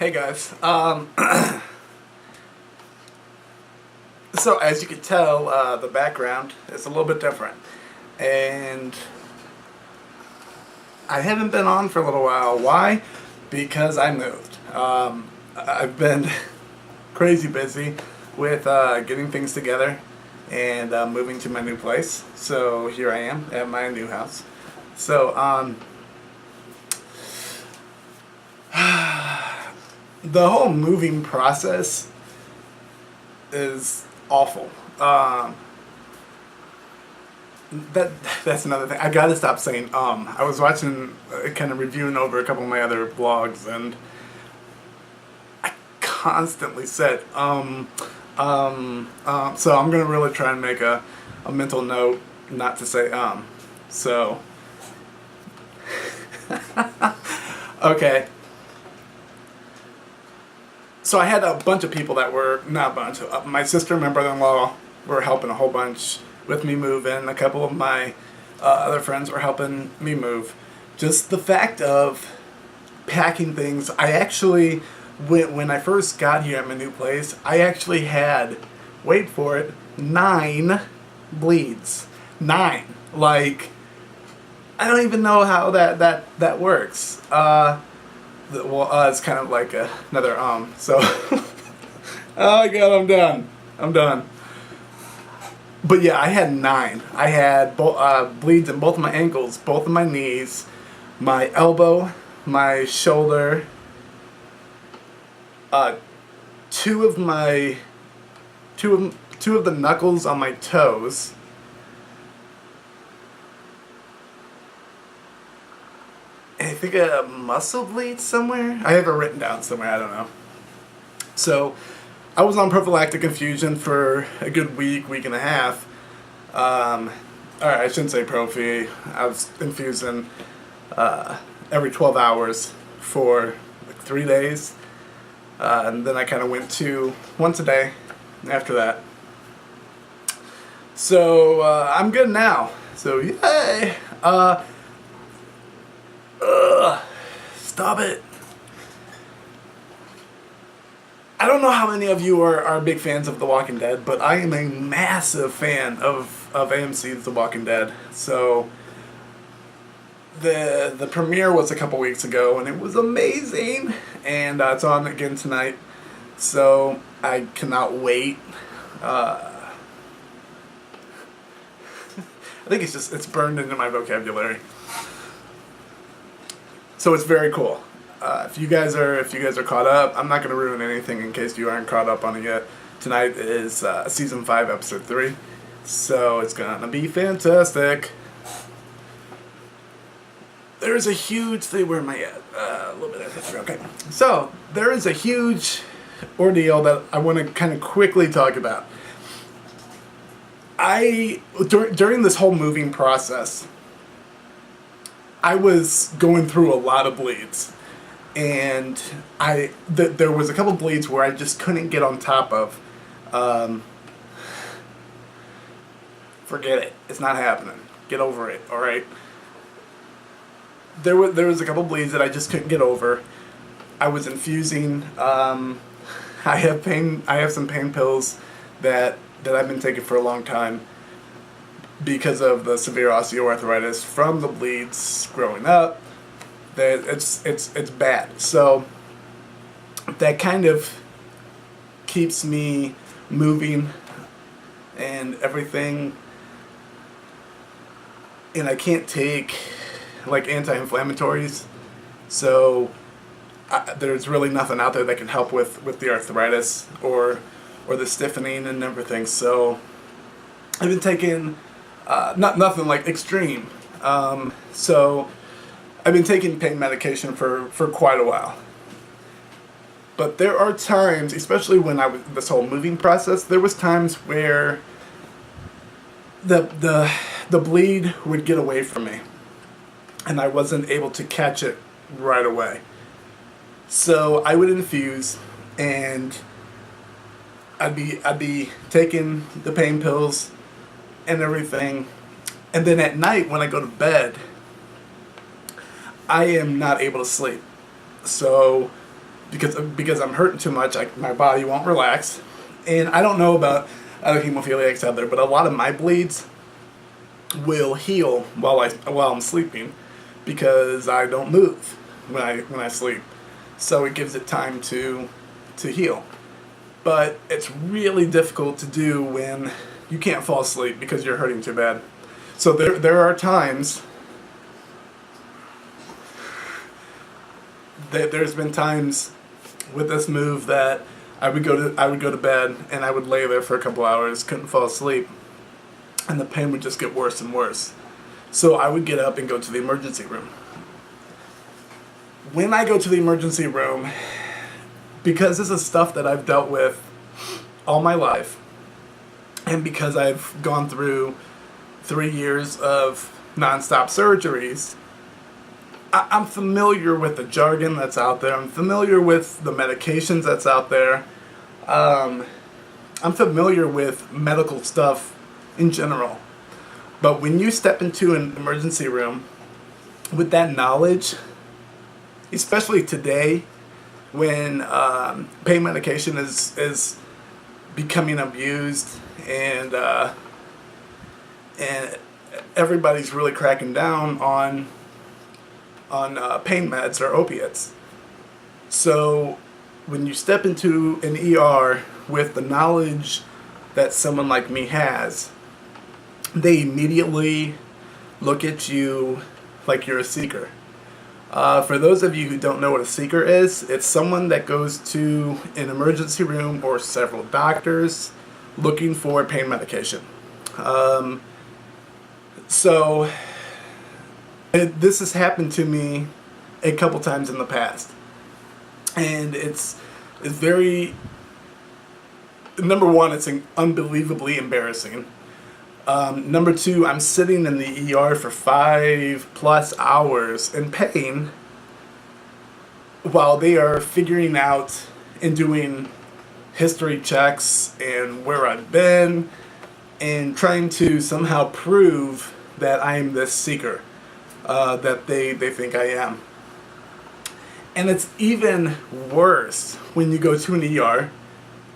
Hey guys. So as you can tell, the background is a little bit different, and I haven't been on for a little while. Why? Because I moved. I've been crazy busy with getting things together and moving to my new place. So here I am at my new house. So the whole moving process is awful. That's another thing. I gotta stop saying I was watching, kind of reviewing over a couple of my other vlogs, and I constantly said so I'm gonna really try and make a mental note not to say So okay. So I had a bunch of people that were, not a bunch, my sister and my brother-in-law were helping a whole bunch with me move in. A couple of my other friends were helping me move. Just the fact of packing things, I actually, when I first got here at my new place, I actually had, wait for it, 9 bleeds. 9. Like, I don't even know how that works. It's kind of like another so oh god, I'm done. But yeah, I had 9. I had bleeds in both of my ankles, both of my knees, my elbow, my shoulder, 2 of the knuckles on my toes. I think a muscle bleed somewhere. I have it written down somewhere. I don't know. So, I was on prophylactic infusion for a good week and a half. Alright, I shouldn't say prophy. I was infusing every 12 hours for like 3 days. And then I kind of went to once a day after that. So, I'm good now. So, yay! Stop it. I don't know how many of you are big fans of The Walking Dead, but I am a massive fan of AMC's The Walking Dead. So the premiere was a couple weeks ago, and it was amazing, and it's on again tonight. So I cannot wait. I think it's burned into my vocabulary. So it's very cool. If you guys are caught up, I'm not going to ruin anything in case you aren't caught up on it yet. Tonight is season 5, episode 3, so it's gonna be fantastic. There is a huge thing. Where am I at? A little bit of history. Okay, so there is a huge ordeal that I want to kind of quickly talk about. During this whole moving process, I was going through a lot of bleeds, and there was a couple bleeds where I just couldn't get on top of. Forget it. It's not happening. Get over it. All right. There was a couple bleeds that I just couldn't get over. I was infusing. I have some pain pills that I've been taking for a long time, because of the severe osteoarthritis from the bleeds growing up. That it's bad. So that kind of keeps me moving and everything. And I can't take like anti-inflammatories. So there's really nothing out there that can help with the arthritis or the stiffening and everything. So I've been taking nothing like extreme. So I've been taking pain medication for quite a while. But there are times, especially when I was this whole moving process, there was times where the bleed would get away from me, and I wasn't able to catch it right away. So I would infuse, and I'd be taking the pain pills and everything, and then at night when I go to bed, I am not able to sleep. So because I'm hurting too much. My body won't relax, and I don't know about other hemophiliacs out there, but a lot of my bleeds will heal while I'm sleeping because I don't move when I sleep, so it gives it time to heal. But it's really difficult to do when you can't fall asleep because you're hurting too bad. So there are times that there's been times with this move that I would go to bed and I would lay there for a couple hours, couldn't fall asleep, and the pain would just get worse and worse. So I would get up and go to the emergency room. When I go to the emergency room, because this is stuff that I've dealt with all my life, and because I've gone through 3 years of nonstop surgeries, I'm familiar with the jargon that's out there. I'm familiar with the medications that's out there. I'm familiar with medical stuff in general. But when you step into an emergency room with that knowledge, especially today when pain medication is becoming abused and everybody's really cracking down on pain meds or opiates. So when you step into an ER with the knowledge that someone like me has, they immediately look at you like you're a seeker. For those of you who don't know what a seeker is, it's someone that goes to an emergency room or several doctors looking for pain medication. This has happened to me a couple times in the past, and it's very, number one, it's unbelievably embarrassing. Number two, I'm sitting in the ER for 5+ hours in pain while they are figuring out and doing history checks and where I've been and trying to somehow prove that I am this seeker that they think I am. And it's even worse when you go to an ER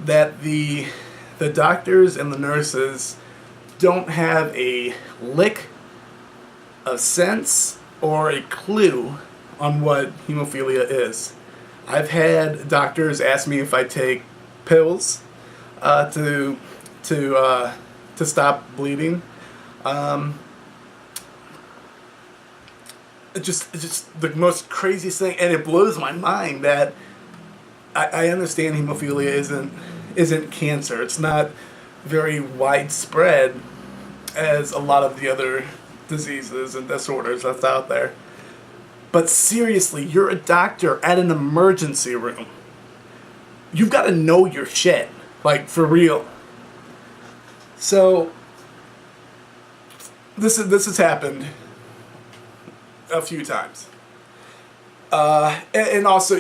that the doctors and the nurses don't have a lick of sense or a clue on what hemophilia is. I've had doctors ask me if I take pills to stop bleeding. It's just the most craziest thing, and it blows my mind that I understand hemophilia isn't cancer. It's not very widespread as a lot of the other diseases and disorders that's out there. But seriously, you're a doctor at an emergency room. You've got to know your shit, like for real. So this has happened a few times, and also,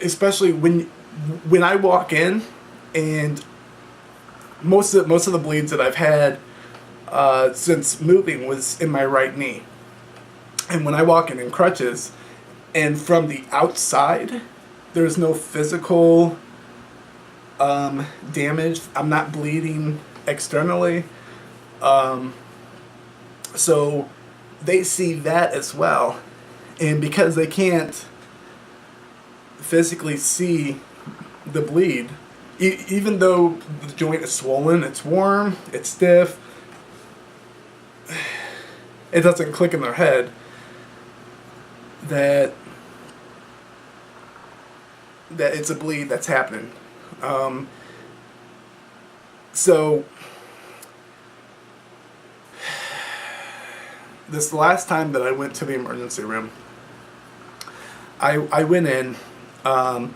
especially when I walk in, and most of the bleeds that I've had since moving was in my right knee, and when I walk in crutches, and from the outside, there's no physical damage. I'm not bleeding externally, so they see that as well, and because they can't physically see the bleed, even though the joint is swollen, it's warm, it's stiff, it doesn't click in their head that it's a bleed that's happening. So this last time that I went to the emergency room, I went in, I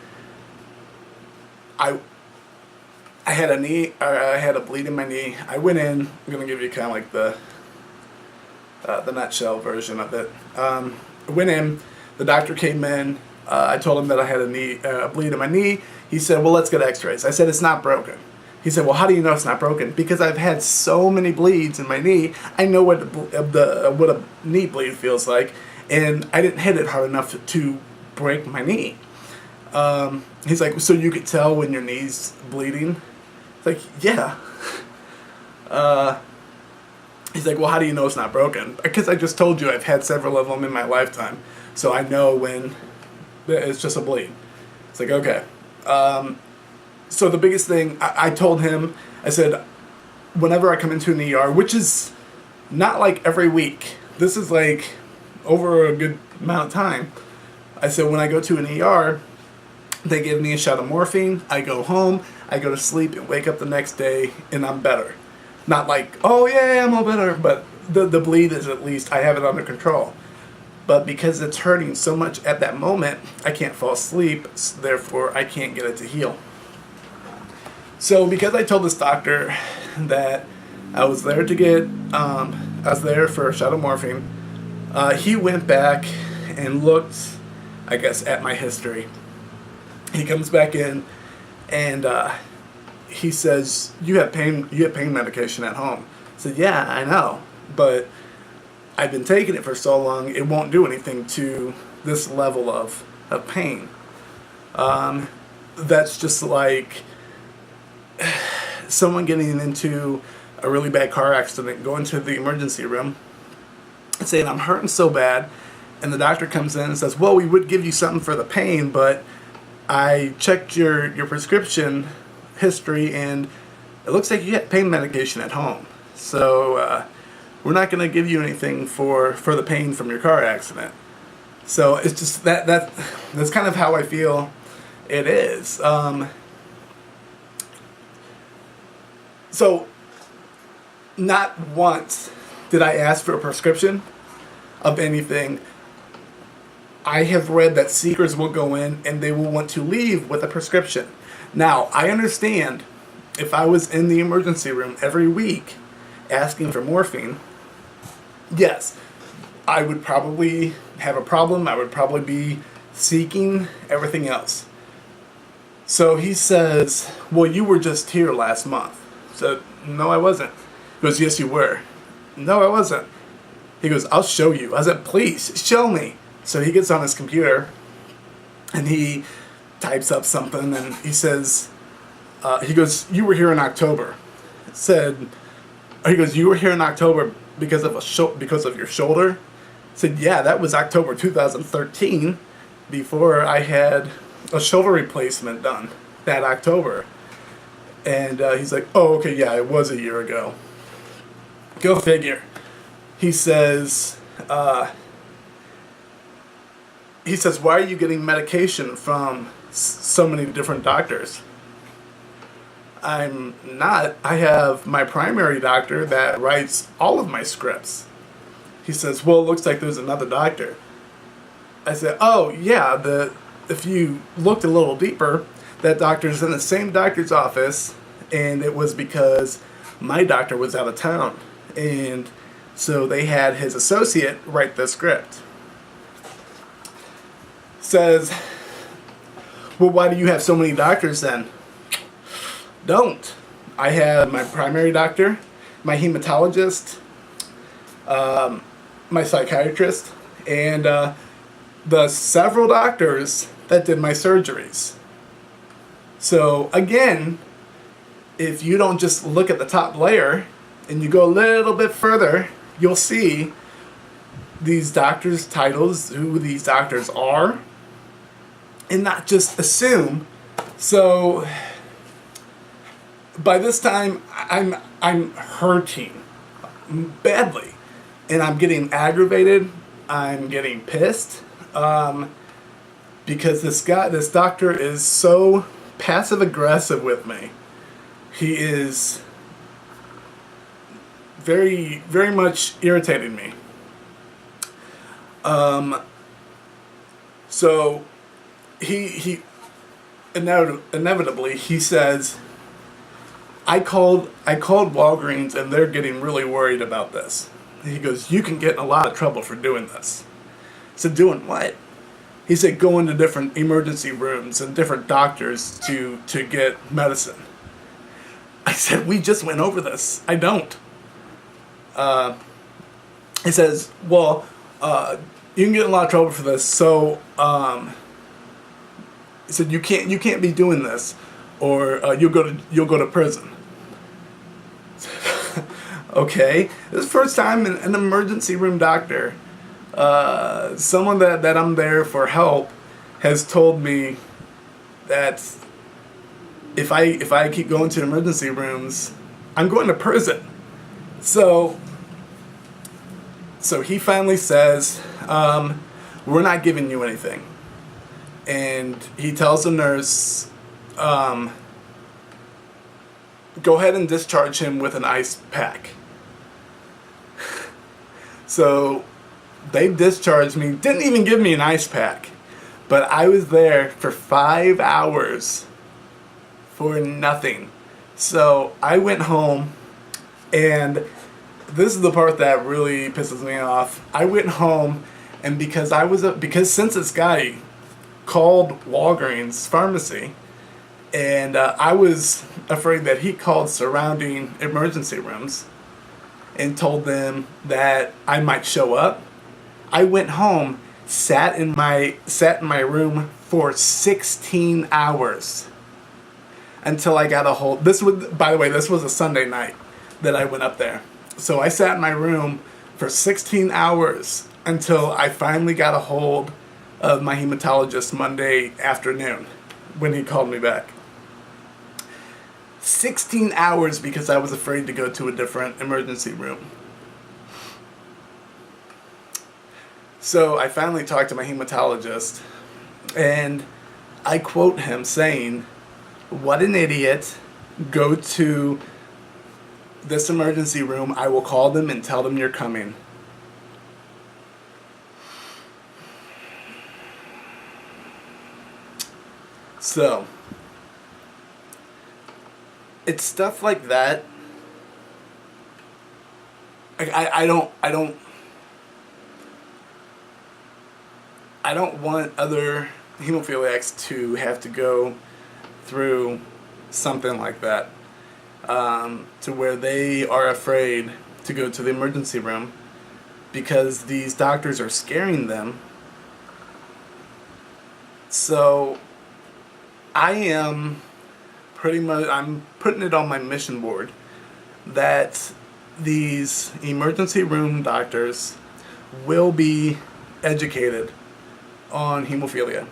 had a bleed in my knee. I went in, I'm going to give you kind of like the nutshell version of it. I went in, the doctor came in, I told him that I had a bleed in my knee. He said, well, let's get x-rays. I said, it's not broken. He said, well, how do you know it's not broken? Because I've had so many bleeds in my knee, I know what a knee bleed feels like, and I didn't hit it hard enough to break my knee. He's like, so you could tell when your knee's bleeding? It's like, yeah. He's like, well, how do you know it's not broken? Because I just told you I've had several of them in my lifetime. So I know when it's just a bleed. It's like, okay. So the biggest thing, I told him, I said, whenever I come into an ER, which is not like every week. This is like over a good amount of time. I said, when I go to an ER, they give me a shot of morphine. I go home, I go to sleep, and wake up the next day, and I'm better. Not like, oh yeah, I'm all better, but the bleed is at least, I have it under control. But because it's hurting so much at that moment, I can't fall asleep, so therefore I can't get it to heal. So because I told this doctor that I was there to get, I was there for a shot of morphine, he went back and looked, I guess, at my history. He comes back in and he says, you have pain medication at home. I said, yeah, I know, but I've been taking it for so long, it won't do anything to this level of pain. That's just like someone getting into a really bad car accident, going to the emergency room, and saying, I'm hurting so bad, and the doctor comes in and says, well, we would give you something for the pain, but I checked your prescription history, and it looks like you get pain medication at home. So we're not going to give you anything for the pain from your car accident. So it's just that's kind of how I feel it is. So not once did I ask for a prescription of anything. I have read that seekers will go in and they will want to leave with a prescription. Now, I understand if I was in the emergency room every week asking for morphine, yes, I would probably have a problem. I would probably be seeking everything else. So he says, well, you were just here last month. So, no, I wasn't. He goes, yes, you were. No, I wasn't. He goes, I'll show you. I said, please, show me. So he gets on his computer and he types up something and he says, he goes, you were here in October. He goes, you were here in October because of your shoulder? I said, yeah, that was October 2013 before I had a shoulder replacement done that October. And he's like, oh, okay, yeah, it was a year ago. Go figure. He says, why are you getting medication from so many different doctors? I'm not. I have my primary doctor that writes all of my scripts. He says, well, it looks like there's another doctor. I said, oh, yeah, if you looked a little deeper, that doctor's in the same doctor's office, and it was because my doctor was out of town. And so they had his associate write the script. Says, well, why do you have so many doctors then? Don't. I have my primary doctor, my hematologist, my psychiatrist, and the several doctors that did my surgeries. So again, if you don't just look at the top layer and you go a little bit further, you'll see these doctors' titles, who these doctors are, and not just assume. So by this time, I'm hurting badly, and I'm getting aggravated. I'm getting pissed because this doctor is so passive aggressive with me. He is very, very much irritating me. So he inevitably he says, I called Walgreens and they're getting really worried about this. He goes, you can get in a lot of trouble for doing this. I said, doing what? He said, going to different emergency rooms and different doctors to get medicine. I said, we just went over this. I don't. He says, well, you can get in a lot of trouble for this, so He said, you can't be doing this, or you'll go to prison. Okay, this is the first time an emergency room doctor, someone that I'm there for help, has told me that if I keep going to emergency rooms, I'm going to prison. So he finally says, we're not giving you anything. And he tells the nurse, go ahead and discharge him with an ice pack. So they discharged me, didn't even give me an ice pack. But I was there for 5 hours for nothing. So I went home, and this is the part that really pisses me off. I went home, and because since this guy called Walgreens pharmacy, and I was afraid that he called surrounding emergency rooms and told them that I might show up, I went home, sat in my room for 16 hours until I got a hold. By the way, this was a Sunday night that I went up there. So I sat in my room for 16 hours until I finally got a hold of my hematologist Monday afternoon when he called me back. 16 hours because I was afraid to go to a different emergency room. So I finally talked to my hematologist, and I quote him saying, "What an idiot. Go to this emergency room. I will call them and tell them you're coming." So it's stuff like that. I don't want other hemophiliacs to have to go through something like that, to where they are afraid to go to the emergency room because these doctors are scaring them. So I'm putting it on my mission board that these emergency room doctors will be educated on hemophilia.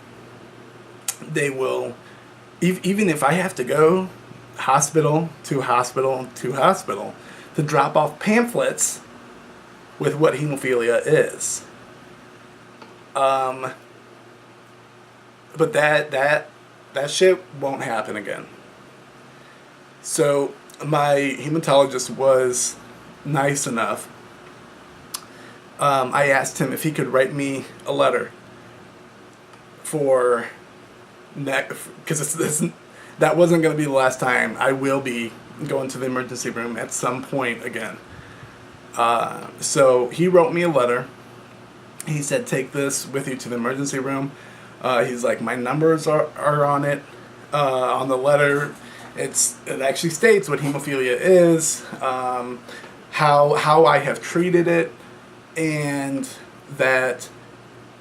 They will, even if I have to go hospital to hospital to hospital to drop off pamphlets with what hemophilia is. But that shit won't happen again. So my hematologist was nice enough. I asked him if he could write me a letter for because that wasn't going to be the last time. I will be going to the emergency room at some point again. So he wrote me a letter. He said, "Take this with you to the emergency room." He's like, "My numbers are on it." On the letter, it actually states what hemophilia is, how I have treated it, and that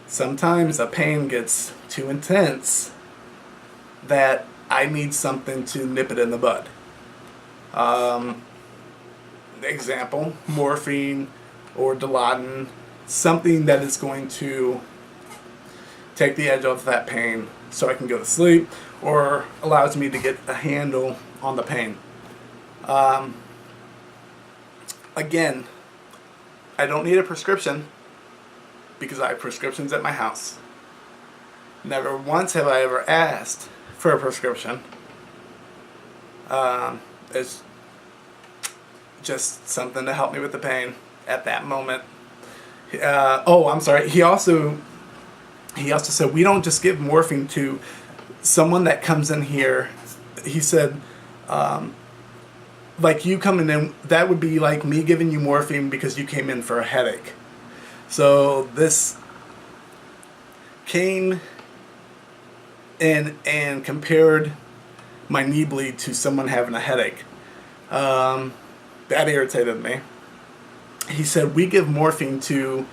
sometimes the pain gets too intense that I need something to nip it in the bud. Example, morphine or Dilaudid, something that is going to take the edge off that pain so I can go to sleep, or allows me to get a handle on the pain. Again, I don't need a prescription because I have prescriptions at my house. Never once have I ever asked for a prescription. It's just something to help me with the pain at that moment. I'm sorry. He also said we don't just give morphine to someone that comes in here. He said, like you coming in, that would be like me giving you morphine because you came in for a headache. So this came in and compared my knee bleed to someone having a headache. That irritated me. He said we give morphine to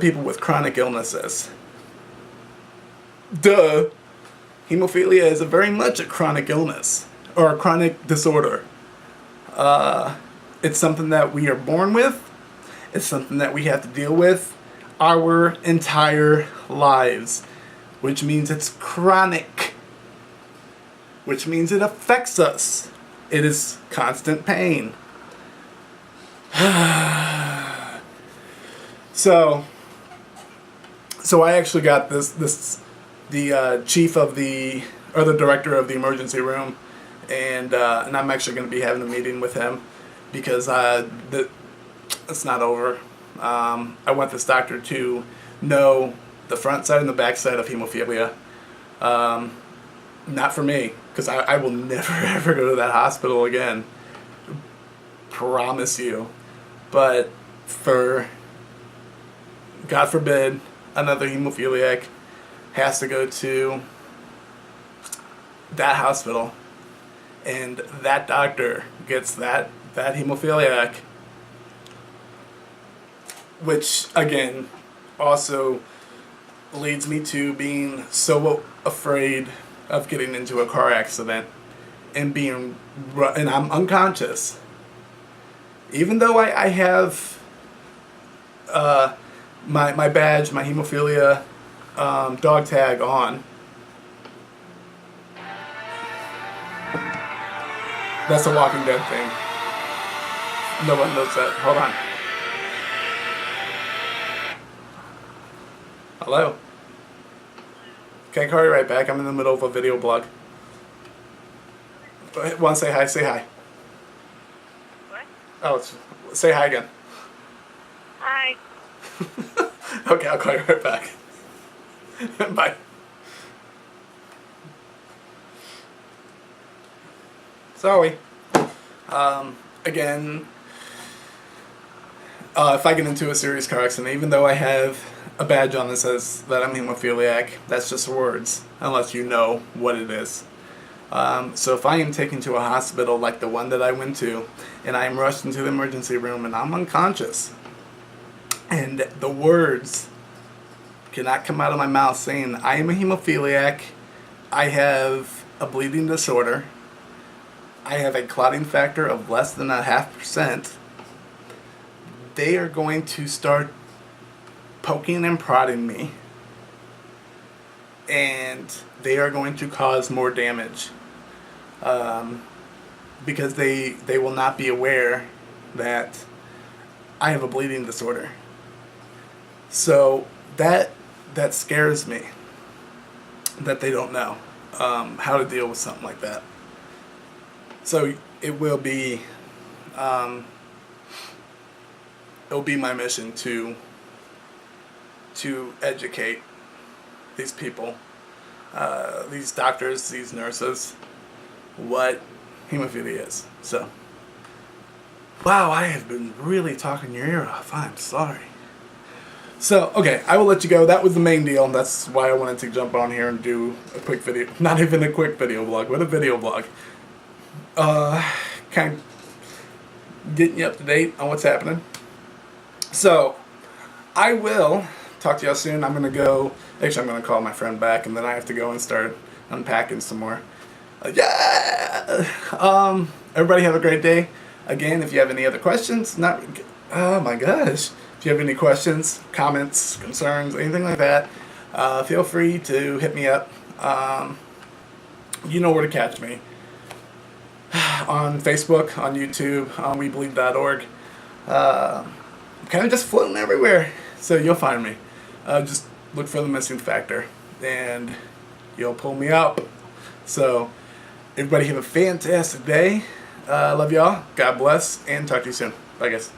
people with chronic illnesses. Duh. hemophilia is a very much a chronic illness or a chronic disorder. It's something that we are born with. It's something that we have to deal with our entire lives, which means it's chronic, which means it affects us. It is constant pain. So I actually got the chief of the director of the emergency room, and I'm actually going to be having a meeting with him because it's not over. I want this doctor to know the front side and the back side of hemophilia. Not for me, because I will never ever go to that hospital again. Promise you. But for, God forbid, another hemophiliac has to go to that hospital, and that doctor gets that hemophiliac, which again also leads me to being so afraid of getting into a car accident and I'm unconscious, even though I have my badge, my hemophilia dog tag on. That's a Walking Dead thing. No one knows that. Hold on. Hello? Okay, call you right back. I'm in the middle of a video blog. Want to say hi? Say hi. What? Oh, say hi again. Hi. Okay, I'll call you right back. Bye. Sorry. Again, if I get into a serious car accident, even though I have a badge on that says that I'm hemophiliac, that's just words, unless you know what it is. So if I am taken to a hospital like the one that I went to, and I am rushed into the emergency room and I'm unconscious, and the words cannot come out of my mouth saying I am a hemophiliac, I have a bleeding disorder, I have a clotting factor of less than 0.5%, they are going to start poking and prodding me, and they are going to cause more damage, because they will not be aware that I have a bleeding disorder. So that scares me, that they don't know how to deal with something like that. So it will be my mission to educate these people, these doctors, these nurses, what hemophilia is. So, wow, I have been really talking your ear off. I'm sorry. So, okay, I will let you go. That was the main deal. That's why I wanted to jump on here and do a quick video. Not even a quick video vlog, but a video vlog. Kind of getting you up to date on what's happening. So, I will talk to y'all soon. I'm going to go, actually I'm going to call my friend back, and then I have to go and start unpacking some more. Everybody have a great day. Again, if you have any other questions, oh my gosh. If you have any questions, comments, concerns, anything like that, feel free to hit me up. You know where to catch me. On Facebook, on YouTube, on WeBelieve.org. I'm kind of just floating everywhere, so you'll find me. Just look for The Missing Factor, and you'll pull me up. So, everybody have a fantastic day. Love y'all. God bless, and talk to you soon. Bye, guys.